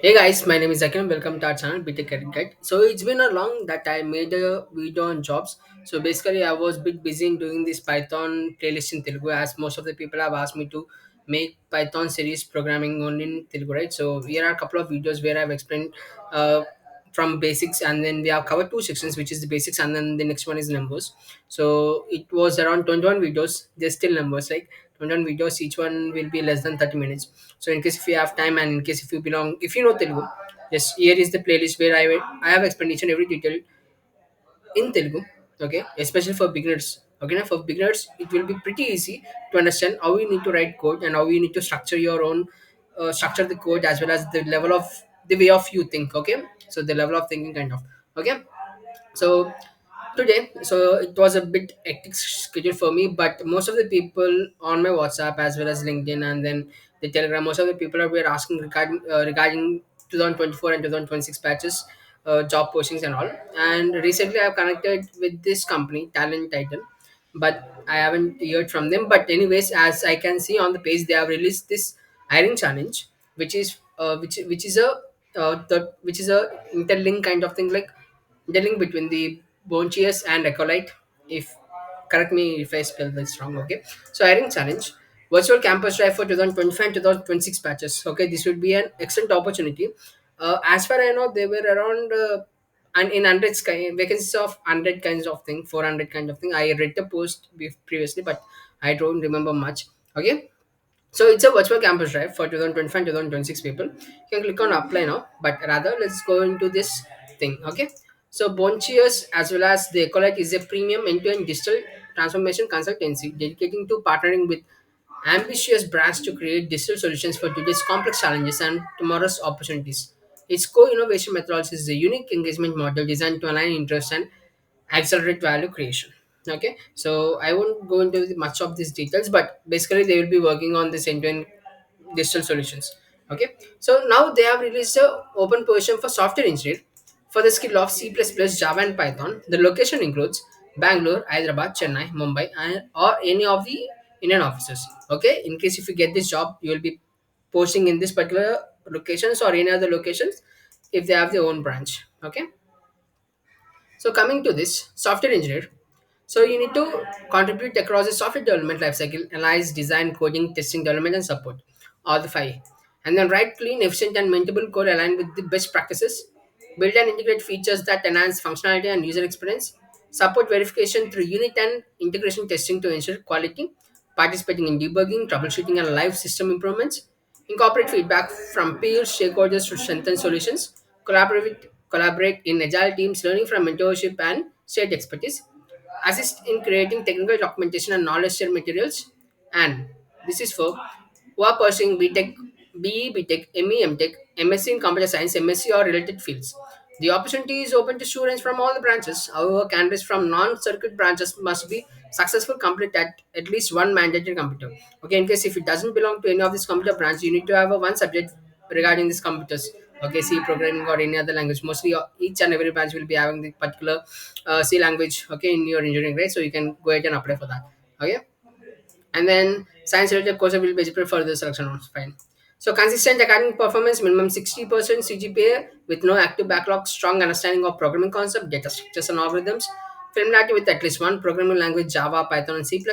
Hey guys, my name is Akim. Welcome to our channel BTechCareerGuide. So it's been a long that I made a video on jobs. So basically, I was a bit busy in doing this Python playlist in Telugu, as most of the people have asked me to make Python series programming only in Telugu, right? So here are a couple of videos where I've explained uh, from basics, and then we have covered two sections, which is the basics, and then the next one is numbers. So it was around 21 videos. There's still numbers, like 21 videos. Each one will be less than 30 minutes. So in case if you have time, and in case if you know Telugu, yes, here is the playlist where I have explained each and every detail in Telugu. Okay, especially for beginners. Okay, now for beginners, it will be pretty easy to understand how you need to write code and how you need to structure your own structure the code, as well as the level of the way of you think. Okay, so the level of thinking kind of. Okay, so today, so it was a bit hectic schedule for me, but most of the people on my WhatsApp as well as LinkedIn and then the Telegram, most of the people were asking regarding 2024 and 2026 batches, job postings and all. And recently I've connected with this company Talent Titan, but I haven't heard from them. But anyways, as I can see on the page, they have released this hiring challenge, which is a which is a interlink kind of thing, like the link between the Bounteous and Accolite. If correct me if I spell this wrong. Okay, so hiring challenge, virtual campus drive for 2025 and 2026 batches. Okay, this would be an excellent opportunity. As far I know, there were around and in hundreds vacancies of 100 kinds of thing, 400 kind of thing. I read the post previously, but I don't remember much. Okay, so it's a virtual campus drive for 2025 2026 people. You can click on apply now, but rather let's go into this thing. Okay, so Bonchius as well as the Ecolite is a premium end-to-end digital transformation consultancy dedicating to partnering with ambitious brands to create digital solutions for today's complex challenges and tomorrow's opportunities. Its core innovation methodology is a unique engagement model designed to align interests and accelerate value creation. Okay, so I won't go into much of these details, but basically they will be working on this end-to-end digital solutions. Okay, so now they have released a open position for software engineer for the skill of C++, Java and Python. The location includes Bangalore, Hyderabad, Chennai, Mumbai, and or any of the Indian offices. Okay, in case if you get this job, you will be posting in this particular locations or any other locations if they have their own branch. Okay, so coming to this software engineer, so you need to contribute across the software development lifecycle, analyze, design, coding, testing, development, and support, all the five. And then write clean, efficient, and maintainable code aligned with the best practices. Build and integrate features that enhance functionality and user experience. Support verification through unit and integration testing to ensure quality. Participating in debugging, troubleshooting, and live system improvements. Incorporate feedback from peers, stakeholders to strengthen solutions. Collaborate in agile teams, learning from mentorship and shared expertise. Assist in creating technical documentation and knowledge share materials. And this is for who are pursuing BTech, BE, BTech, ME, MTech, MSc in computer science, MSc or related fields. The opportunity is open to students from all the branches. However, candidates from non-circuit branches must be successful complete at least one mandatory computer. Okay, in case if it doesn't belong to any of these computer branch, you need to have a one subject regarding these computers. Okay, C programming or any other language. Mostly each and every branch will be having the particular C language. Okay, in your engineering, right? So you can go ahead and apply for that. Okay, and then science related courses will be eligible for the selection rounds. Fine. So consistent academic performance, minimum 60% CGPA with no active backlog, strong understanding of programming concept, data structures and algorithms, familiarity with at least one programming language, Java, Python, and C++,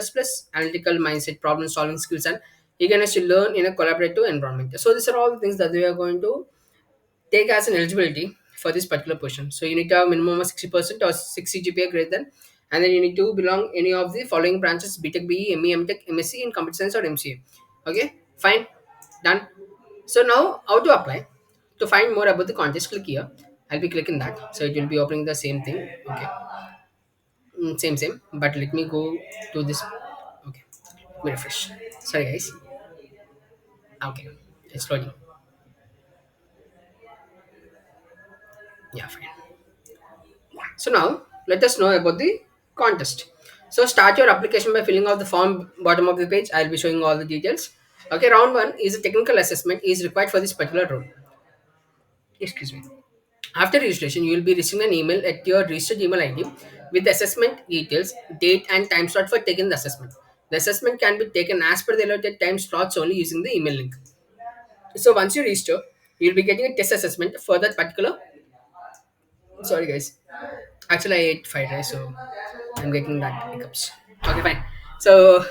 analytical mindset, problem solving skills, and eagerness to learn in a collaborative environment. So these are all the things that we are going to take as an eligibility for this particular position. So you need to have minimum of 60% or 6 GPA greater than, and then you need to belong any of the following branches: BTech, BE, ME, MTech, MSc in computer science or MCA. Okay, fine, done. So now how to apply? To find more about the contest, click here. I'll be clicking that, so it will be opening the same thing. Okay, same. But let me go to this. Okay, let me refresh. Sorry guys. Okay, it's loading. Yeah, fine. So now let us know about the contest. So start your application by filling out the form bottom of the page. I'll be showing all the details. Okay, round one is a technical assessment is required for this particular role. Excuse me. After registration, you will be receiving an email at your registered email ID with the assessment details, date and time slot for taking the assessment. The assessment can be taken as per the allotted time slots only using the email link. So once you register, You'll be getting a test assessment for that particular. Sorry, guys. Actually, I ate fried rice, so I'm getting that hiccups. Okay, fine. So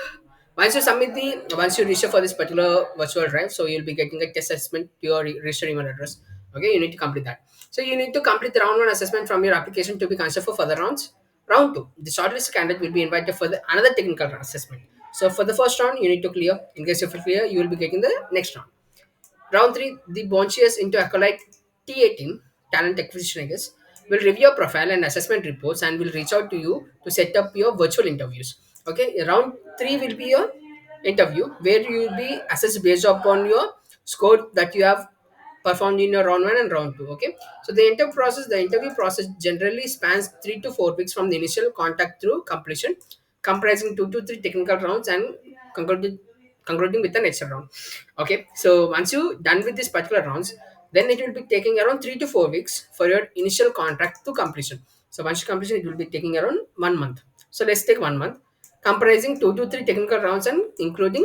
once you register for this particular virtual drive, so you'll be getting a test assessment to your registered email address. Okay, you need to complete that. So you need to complete the round one assessment from your application to be considered for further rounds. Round two, the shortlisted candidate will be invited for another technical assessment. So for the first round, you need to clear. In case if you clear, you will be getting the next round. Round 3, the Bounteous into Accolite TA talent acquisition, I guess, will review your profile and assessment reports and will reach out to you to set up your virtual interviews. Okay, round 3 will be your interview where you will be assessed based upon your score that you have performed in your round 1 and round 2. Okay, so the interview process generally spans 3 to 4 weeks from the initial contact through completion, comprising 2 to 3 technical rounds and concluded concluding with the next round. Okay, so once you done with this particular rounds, then it will be taking around 3 to 4 weeks for your initial contract to completion. So once you completion, it will be taking around 1 month. So let's take 1 month, comprising 2 to 3 technical rounds and including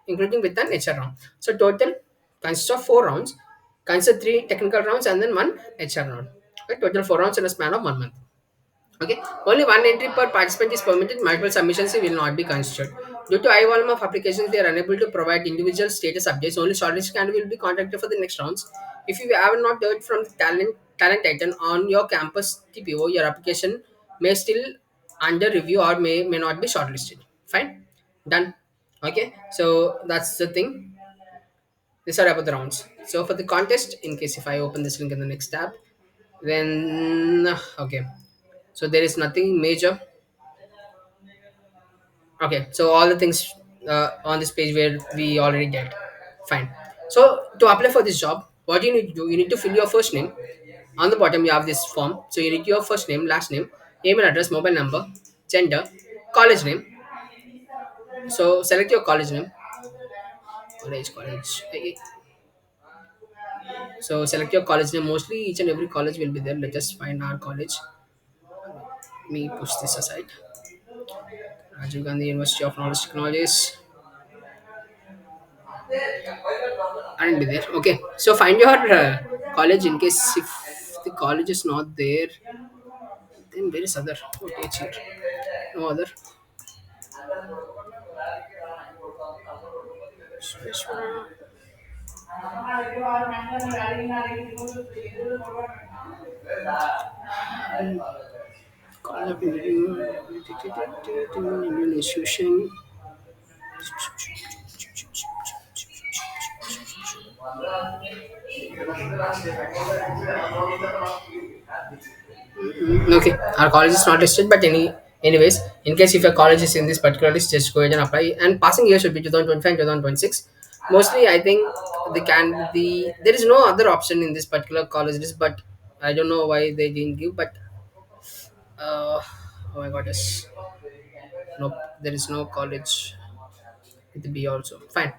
with an HR round. So total consists of 4 rounds, consider 3 technical rounds and then one HR round. Okay, total 4 rounds in a span of 1 month. Okay, only one entry per participant is permitted. Multiple submissions will not be considered. Due to high volume of applications, we are unable to provide individual status updates. Only shortlisted candidate will be contacted for the next rounds. If you have not heard from the talent item on your campus TPO, your application may still under review or may not be shortlisted. Fine, done. Okay, so that's the thing. These are about the rounds. So for the contest, in case if I open this link in the next tab, then okay. So there is nothing major. Okay, so all the things on this page where we already did. Fine. So to apply for this job, what you need to do, you need to fill your first name. On the bottom, you have this form. So you need your first name, last name, email address, mobile number, gender, college name. So select your college name. College. So select your college name. Mostly each and every college will be there. Let us find our college. Let me push this aside. Rajiv Gandhi University of Knowledge Technologies. Aren't be there. Okay, so find your college. In case if the college is not there, then where is other? Oh, teach here. No other. College of Indian institution. Okay, our college is not listed, but anyways, in case if your college is in this particular list, just go ahead and apply. And passing year should be 2025 2026. Mostly, I think there is no other option in this particular college list, but I don't know why they didn't give. But uh, oh my god, yes, nope, there is no college with B also. Fine.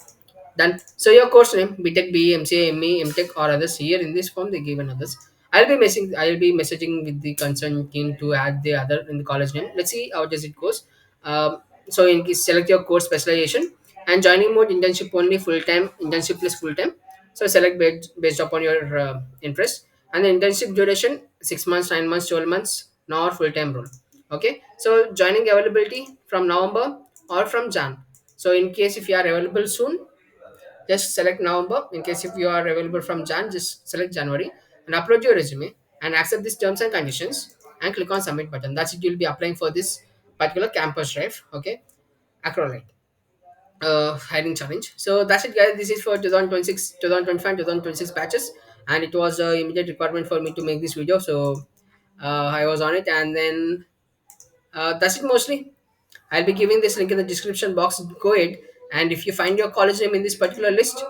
Done. So your course name, BTech, BE, MCA, ME, MTech or others here in this form they given others. I'll be messaging with the concerned team to add the other in the college name. Let's see how does it goes. So in case select your course specialization and joining mode internship only full time internship plus full time. So select based upon your interest and the internship duration 6 months, 9 months, 12 months, nor full time role. Okay. So joining availability from November or from Jan. So in case if you are available soon, just select November. In case if you are available from Jan, just select January and upload your resume and accept these terms and conditions and click on submit button. That's it. You'll be applying for this particular campus drive. Okay, Accolite hiring challenge. So that's it, guys. This is for 2026, 2025, 2026 batches, and it was a immediate requirement for me to make this video. So I was on it, and then that's it mostly. I'll be giving this link in the description box. Go ahead, and if you find your college name in this particular list,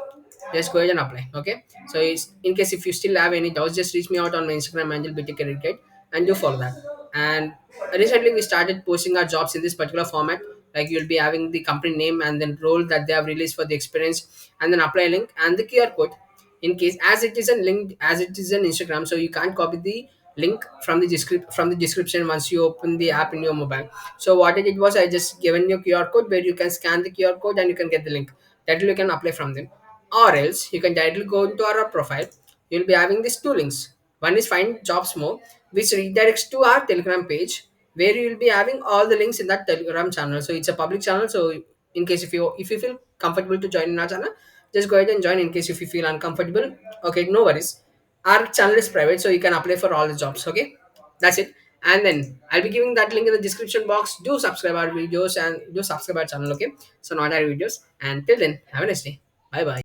just go ahead and apply. Okay. So it's, in case if you still have any doubts, just reach me out on my Instagram handle BTechCareerGuide and do follow that. And recently we started posting our jobs in this particular format. Like you'll be having the company name and then role that they have released for the experience, and then apply link and the QR code. In case as it is a link, as it is an Instagram, so you can't copy the link from the description once you open the app in your mobile. So what I did was I just given you QR code where you can scan the QR code and you can get the link. That you can apply from them. Or else you can directly go into our profile. You'll be having these two links. One is find jobs more, which redirects to our Telegram page, where you will be having all the links in that Telegram channel. So it's a public channel. So in case if you feel comfortable to join in our channel, just go ahead and join. In case if you feel uncomfortable, okay, no worries. Our channel is private, so you can apply for all the jobs. Okay, that's it. And then I'll be giving that link in the description box. Do subscribe our videos and do subscribe our channel. Okay, so not our videos. And till then, have a nice day. Bye bye.